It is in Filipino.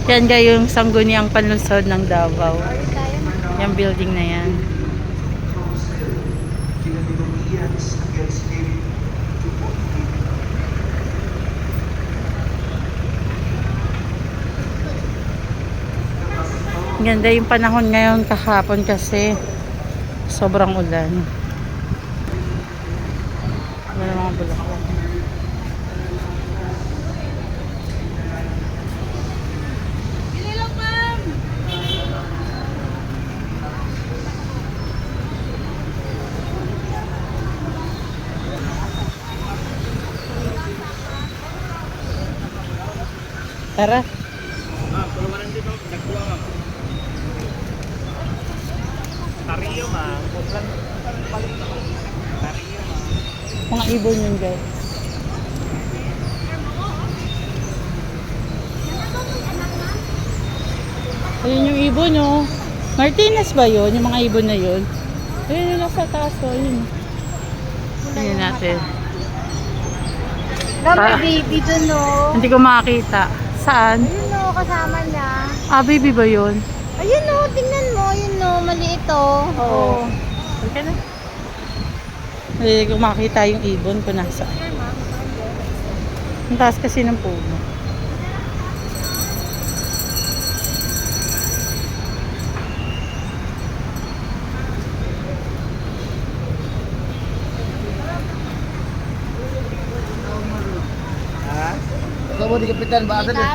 Yan guys, yung sangguniang panlusod ng Davao. Yung building na yan. Ganda yung panahon ngayon kahapon kasi sobrang ulan. Wala mga bulaklak. Tara. Tariyo ma'am. Mga ibon yun guys. Ayun yung ibon oh. Martinez ba yun? Yung mga ibon na yun? Ayun yung nasa taas oh. Ayun. Ayun natin. May baby dun, no? Hindi ko makakita. Saan? Ayun, no, kasama niya. Ah, baby ba yun? Ayun, no, tingnan mo. Ayun, no, maliit, oh. Oo. Okay na. Hindi ko makita yung ibon kung nasa. Ang taas kasi ng puno. Ha? Ikaw mo di kapitan ba? Asa na